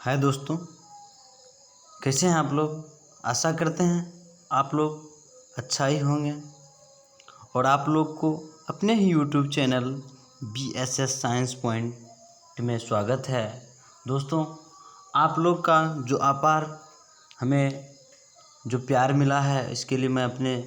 हाय दोस्तों, कैसे हैं आप लोग। आशा करते हैं आप लोग अच्छा ही होंगे और आप लोग को अपने ही YouTube channel BSS science point में स्वागत है। दोस्तों, आप लोग का जो अपार हमें जो प्यार मिला है, इसके लिए मैं अपने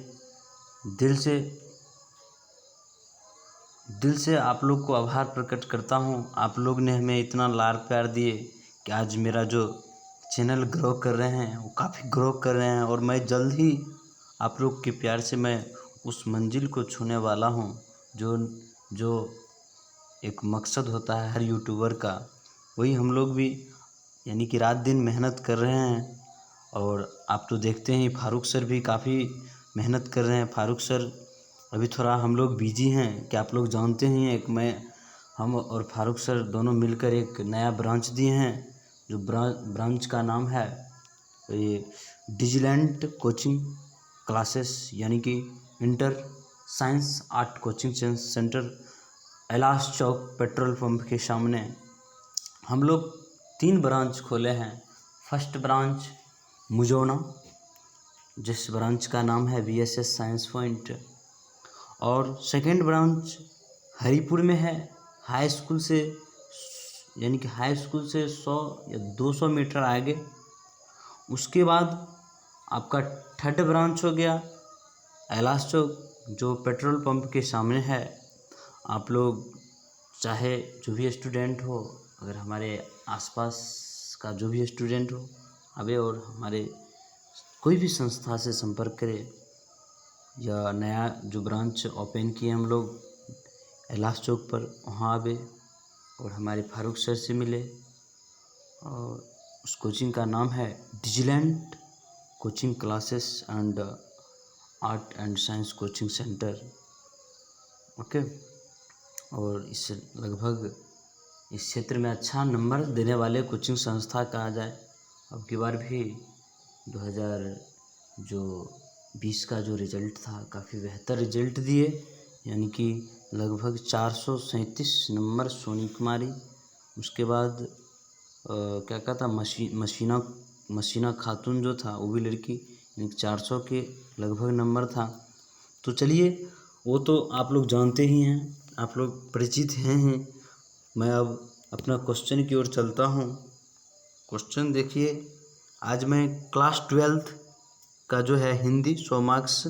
दिल से आप लोग को आभार प्रकट करता हूँ। आप लोग ने हमें इतना लाड़ प्यार दिए कि आज मेरा जो चैनल ग्रो कर रहे हैं वो काफ़ी ग्रो कर रहे हैं और मैं जल्द ही आप लोग के प्यार से मैं उस मंजिल को छूने वाला हूँ जो एक मकसद होता है हर यूट्यूबर का। वही हम लोग भी यानी कि रात दिन मेहनत कर रहे हैं। और आप तो देखते हैं फारूक सर भी काफ़ी मेहनत कर रहे हैं। फारूक सर अभी थोड़ा हम लोग बिजी हैं कि आप लोग जानते ही हैं। हम और फारूक सर दोनों मिलकर एक नया ब्रांच दिए हैं, जो ब्रांच का नाम है ये डिजिलेंट कोचिंग क्लासेस, यानी कि inter science art coaching center, Kailash Chowk petrol pump के सामने हम लोग 3 ब्रांच खोले हैं। फर्स्ट ब्रांच मुजोना, जिस ब्रांच का नाम है BSS साइंस पॉइंट, और सेकेंड ब्रांच हरिपुर में है, हाई स्कूल से यानी कि हाई स्कूल से 100 या 200 मीटर आगे। उसके बाद आपका थर्ड ब्रांच हो गया कैलाश चौक, जो पेट्रोल पंप के सामने है। आप लोग चाहे जो भी स्टूडेंट हो, अगर हमारे आसपास का जो भी स्टूडेंट हो आवे और हमारे कोई भी संस्था से संपर्क करे, या नया जो ब्रांच ओपन किए हम लोग कैलाश चौक पर, वहाँ आवे और हमारे फारूक सर से मिले। और उस कोचिंग का नाम है diligent coaching classes and art and science coaching center. Okay. और इस लगभग इस क्षेत्र में अच्छा नंबर देने वाले कोचिंग संस्था कहा जाए। अब की बार भी 2020 का जो रिज़ल्ट था काफ़ी बेहतर रिज़ल्ट दिए, यानी कि लगभग 437 नंबर सोनी कुमारी। उसके बाद क्या कहता मशीना खातून जो था वो भी लड़की, यानी 400 के लगभग नंबर था। तो चलिए, वो तो आप लोग जानते ही हैं, आप लोग परिचित हैं ही। मैं अब अपना क्वेश्चन की ओर चलता हूँ। क्वेश्चन देखिए, आज मैं क्लास 12th का जो है हिंदी 100 मार्क्स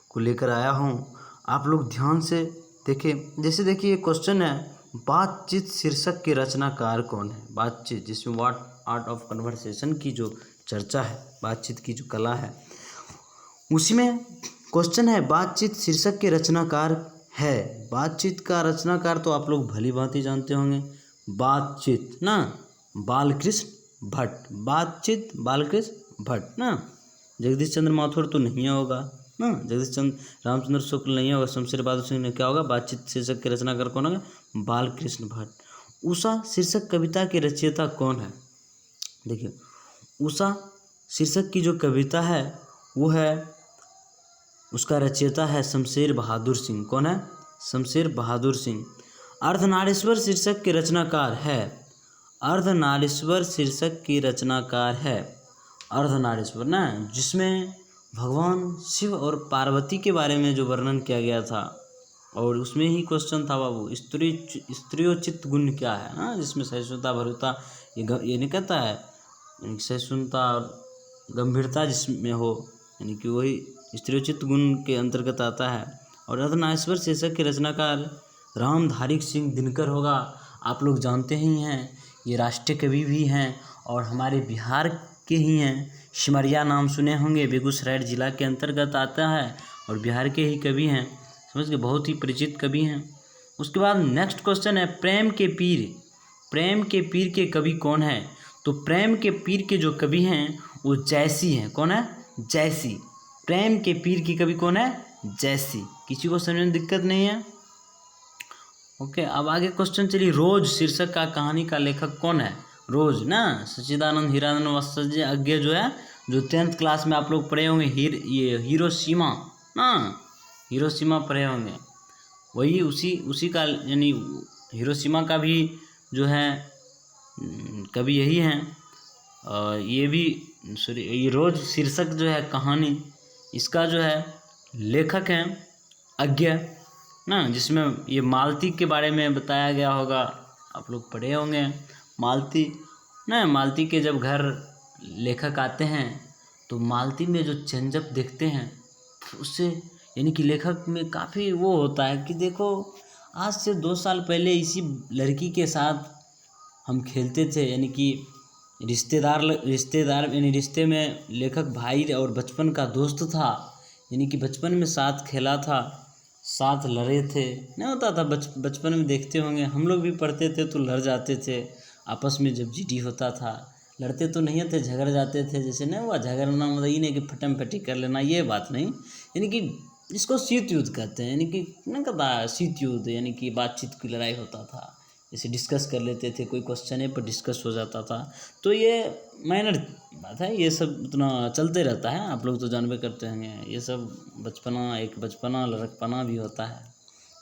को लेकर आया हूँ। आप लोग ध्यान से देखें। जैसे देखिए क्वेश्चन है, बातचीत शीर्षक के रचनाकार कौन है। बातचीत, जिसमें व्हाट आर्ट ऑफ कन्वर्सेशन की जो चर्चा है, बातचीत की जो कला है, उसी में क्वेश्चन है बातचीत शीर्षक के रचनाकार है। बातचीत का रचनाकार तो आप लोग भली भांति जानते होंगे, बातचीत ना बालकृष्ण भट्ट। बातचीत बालकृष्ण भट्ट ना। जगदीश चंद्र माथुर तो नहीं होगा ना, जगदीश चंद्र रामचंद्र शुक्ल नहीं होगा, शमशेर बहादुर सिंह ने क्या होगा। बातचीत शीर्षक के रचनाकार कौन होगा, बालकृष्ण भट्ट। उषा शीर्षक कविता के रचयिता कौन है। देखिए, उषा शीर्षक की जो कविता है वो है, उसका रचयिता है शमशेर बहादुर सिंह। कौन है, शमशेर बहादुर सिंह। अर्धनारीश्वर शीर्षक के रचनाकार है, अर्धनारीश्वर शीर्षक की रचनाकार है अर्धनारीश्वर ना, जिसमें भगवान शिव और पार्वती के बारे में जो वर्णन किया गया था। और उसमें ही क्वेश्चन था बाबू, स्त्रियोचित गुण क्या है ना, जिसमें सहिष्णुता भरुता ये नहीं कहता है, यानी सहिष्णुता और गंभीरता जिसमें हो, यानी कि वही स्त्रियोचित गुण के अंतर्गत आता है। और अर्धनारीश्वर शीर्षक के रचनाकार रामधारी सिंह दिनकर होगा। आप लोग जानते ही हैं, ये राष्ट्रीय कवि भी हैं और हमारे बिहार के ही हैं। सिमरिया नाम सुने होंगे, बेगूसराय जिला के अंतर्गत आता है और बिहार के ही कवि हैं, समझ गए, बहुत ही परिचित कवि हैं। उसके बाद नेक्स्ट क्वेश्चन है, प्रेम के पीर के कवि कौन है। तो प्रेम के पीर के जो कवि हैं वो जयसी हैं। कौन है, जयसी। प्रेम के पीर की कवि कौन है, जयसी। किसी को समझने में दिक्कत नहीं है। ओके, अब आगे क्वेश्चन चलिए, रोज शीर्षक का कहानी का लेखक कौन है। रोज ना, सच्चिदानंद हीरानंद वात्सल्य अज्ञे जो है, जो 10th क्लास में आप लोग पढ़े होंगे, ये हिरोशिमा ना, हिरोशिमा पढ़े होंगे, वही उसी का, यानी हिरोशिमा का भी जो है कवि यही हैं। ये भी सॉरी, ये रोज शीर्षक जो है कहानी, इसका जो है लेखक हैं अज्ञा ना, जिसमें ये मालती के बारे में बताया गया होगा, आप लोग पढ़े होंगे। मालती ना, मालती के जब घर लेखक आते हैं तो मालती में जो चेंजअप देखते हैं उससे यानी कि लेखक में काफ़ी वो होता है कि देखो आज से 2 साल पहले इसी लड़की के साथ हम खेलते थे, यानी कि रिश्तेदार यानी रिश्ते में लेखक भाई और बचपन का दोस्त था, यानी कि बचपन में साथ खेला था, साथ लड़े थे, नहीं होता था बचपन में देखते होंगे, हम लोग भी पढ़ते थे तो लड़ जाते थे आपस में, जब जीडी होता था लड़ते तो नहीं थे, झगड़ जाते थे, जैसे नहीं हुआ झगड़ना मतलब ये नहीं कि फटम फटी कर लेना, ये बात नहीं, यानी कि इसको शीत युद्ध कहते हैं, यानी कि नहीं कहता शीत युद्ध, यानी कि बातचीत की लड़ाई होता था, जैसे डिस्कस कर लेते थे, कोई क्वेश्चन है पर डिस्कस हो जाता था, तो ये माइनर बात है, ये सब इतना चलते रहता है, आप लोग तो जानबे करते होंगे, ये सब बचपना एक बचपना लड़कपना भी होता है,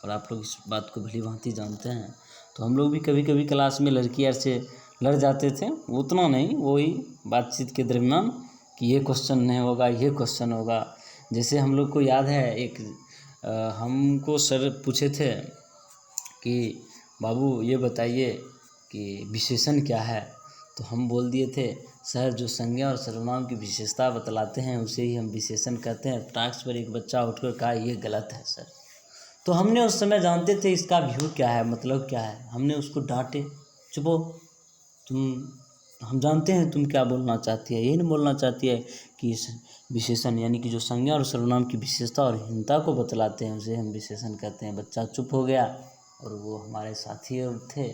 और आप लोग इस बात को भली भांति जानते हैं। तो हम लोग भी कभी कभी क्लास में लड़कियाँ से लड़ जाते थे, उतना नहीं, वही बातचीत के दरमियान कि ये क्वेश्चन नहीं होगा, ये क्वेश्चन होगा। जैसे हम लोग को याद है एक हमको सर पूछे थे कि बाबू ये बताइए कि विशेषण क्या है, तो हम बोल दिए थे सर जो संज्ञा और सर्वनाम की विशेषता बतलाते हैं उसे ही हम विशेषण कहते हैं। टास्क पर एक बच्चा उठकर कहा ये गलत है सर, तो हमने उस समय जानते थे इसका व्यू क्या है, मतलब क्या है, हमने उसको डांटे, चुप हो तुम, हम जानते हैं तुम क्या बोलना चाहती है, यही नहीं बोलना चाहती है कि इस विशेषण यानी कि जो संज्ञा और सर्वनाम की विशेषता और हीनता को बतलाते हैं उसे हम विशेषण कहते हैं। बच्चा चुप हो गया और वो हमारे साथी थे।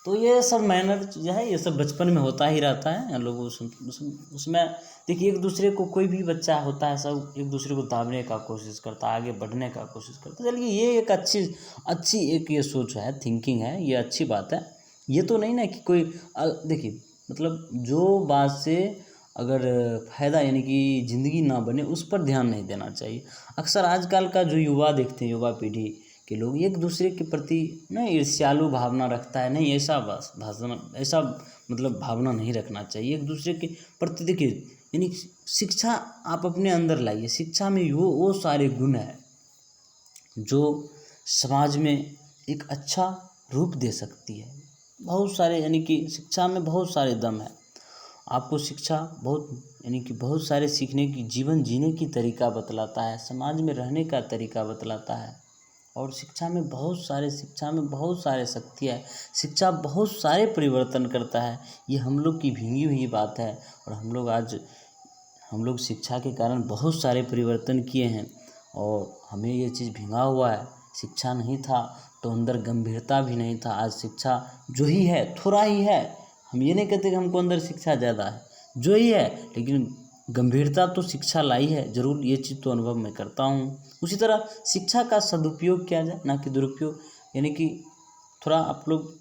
तो ये सब मैनर जो है ये सब बचपन में होता ही रहता है, लोग उसमें देखिए एक दूसरे को, कोई भी बच्चा होता है सब एक दूसरे को दाबने का कोशिश करता है, आगे बढ़ने का कोशिश करता है। चलिए ये एक अच्छी एक ये सोच है, थिंकिंग है, ये अच्छी बात है। ये तो नहीं ना कि कोई देखिए मतलब जो बात से अगर फ़ायदा यानी कि ज़िंदगी ना बने उस पर ध्यान नहीं देना चाहिए। अक्सर आजकल का जो युवा देखते हैं, युवा पीढ़ी के लोग एक दूसरे के प्रति ना ईर्ष्यालु भावना रखता है, नहीं ऐसा बस भाषण ऐसा मतलब भावना नहीं रखना चाहिए एक दूसरे के प्रति। देखिए यानी शिक्षा आप अपने अंदर लाइए, शिक्षा में वो सारे गुण हैं जो समाज में एक अच्छा रूप दे सकती है। बहुत सारे यानी कि शिक्षा में बहुत सारे दम है, आपको शिक्षा बहुत यानी कि बहुत सारे सीखने की, जीवन जीने की तरीका बतलाता है, समाज में रहने का तरीका बतलाता है, और शिक्षा में बहुत सारे शक्तियाँ है, शिक्षा बहुत सारे परिवर्तन करता है। ये हम लोग की भींगी हुई बात है, और हम लोग शिक्षा के कारण बहुत सारे परिवर्तन किए हैं, और हमें ये चीज़ भींगा हुआ है। शिक्षा नहीं था तो अंदर गंभीरता भी नहीं था। आज शिक्षा जो ही है थोड़ा ही है, हम ये नहीं कहते कि हमको अंदर शिक्षा ज़्यादा है, जो ही है, लेकिन गंभीरता तो शिक्षा लाई है ज़रूर, ये चीज़ तो अनुभव मैं करता हूँ। उसी तरह शिक्षा का सदुपयोग किया जाए ना कि दुरुपयोग, यानी कि थोड़ा आप लोग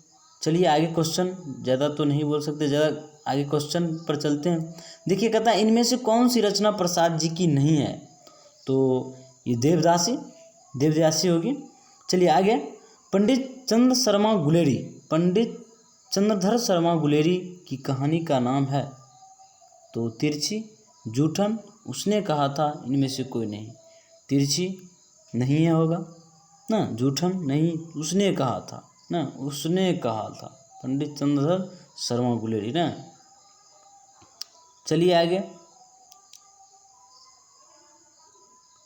चलिए आगे क्वेश्चन, ज़्यादा तो नहीं बोल सकते, ज़्यादा आगे क्वेश्चन पर चलते हैं। देखिए कहता है इनमें से कौन सी रचना प्रसाद जी की नहीं है, तो ये देवदासी होगी। चलिए आगे, पंडित चंद्रधर शर्मा गुलेरी की कहानी का नाम है, तो तिरछी, जूठन, उसने कहा था, इनमें से कोई नहीं। तिरछी नहीं है होगा ना, जूठन नहीं, उसने कहा था ना, उसने कहा था, पंडित चंद्रधर शर्मा गुलेरी ना। चलिए आगे,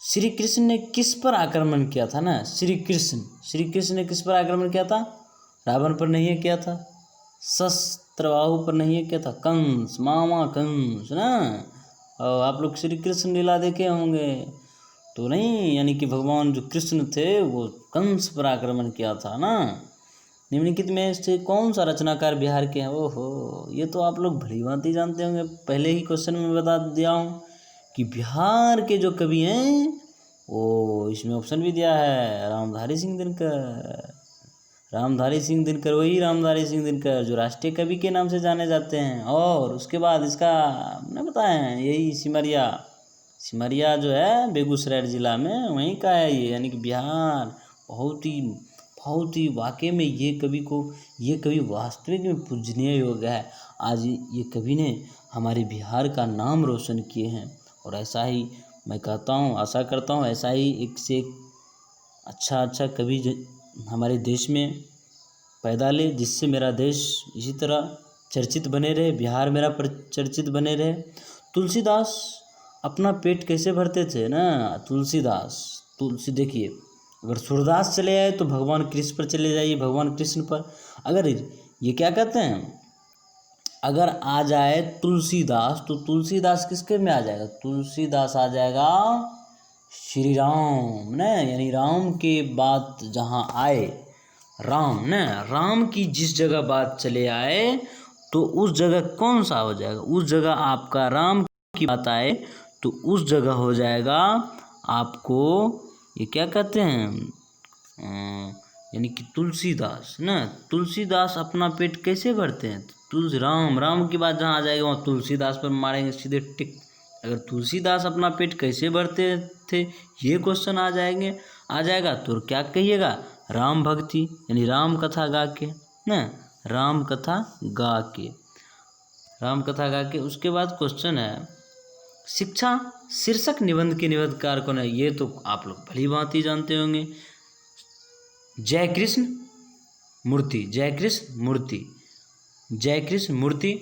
श्री कृष्ण ने किस पर आक्रमण किया था ना, श्री कृष्ण ने किस पर आक्रमण किया था, रावण पर नहीं है किया था, शस्त्रबाहु पर नहीं है किया था, कंस, मामा कंस ना। और आप लोग श्री कृष्ण लीला देखे होंगे तो नहीं, यानी कि भगवान जो कृष्ण थे वो कंस पर आक्रमण किया था ना। निम्नलिखित में से कौन सा रचनाकार बिहार के हैं, ओहो ये तो आप लोग भली भांति जानते होंगे, पहले ही क्वेश्चन में बता दिया हूँ कि बिहार के जो कवि हैं वो, इसमें ऑप्शन भी दिया है, रामधारी सिंह दिनकर, वही रामधारी सिंह दिनकर जो राष्ट्रीय कवि के नाम से जाने जाते हैं। और उसके बाद इसका नहीं बताएं, यही सिमरिया जो है बेगूसराय जिला में, वहीं का है ये, यानी कि बिहार बहुत बहुत ही वाकई में ये कवि वास्तविक में पूजनीय योग्य है। आज ये कवि ने हमारे बिहार का नाम रोशन किए हैं। और ऐसा ही मैं कहता हूँ, आशा करता हूँ ऐसा ही एक से एक अच्छा कवि हमारे देश में पैदा ले, जिससे मेरा देश इसी तरह चर्चित बने रहे, बिहार मेरा चर्चित बने रहे। तुलसीदास अपना पेट कैसे भरते थे ना, तुलसी देखिए, अगर सूरदास चले आए तो भगवान कृष्ण पर चले जाइए, भगवान कृष्ण पर। अगर ये क्या कहते हैं, अगर आ जाए तुलसीदास तो तुलसीदास किसके में आ जाएगा, तुलसीदास आ जाएगा श्री राम न, यानी राम के बात जहाँ आए, राम न, राम की जिस जगह बात चले आए तो उस जगह कौन सा हो जाएगा, उस जगह आपका राम की बात आए तो उस जगह हो जाएगा आपको ये क्या कहते हैं, यानी कि तुलसीदास न। तुलसीदास अपना पेट कैसे भरते हैं, राम की बात जहाँ आ जाएगा वहाँ तुलसीदास पर मारेंगे सीधे टिक। अगर तुलसीदास अपना पेट कैसे भरते थे ये क्वेश्चन आ जाएगा तो क्या कहिएगा, राम भक्ति यानी राम कथा गा के न, राम कथा गा के। उसके बाद क्वेश्चन है, शिक्षा शीर्षक निबंध के निबंधकार कौन है, ये तो आप लोग भली भांति जानते होंगे, जय कृष्ण मूर्ति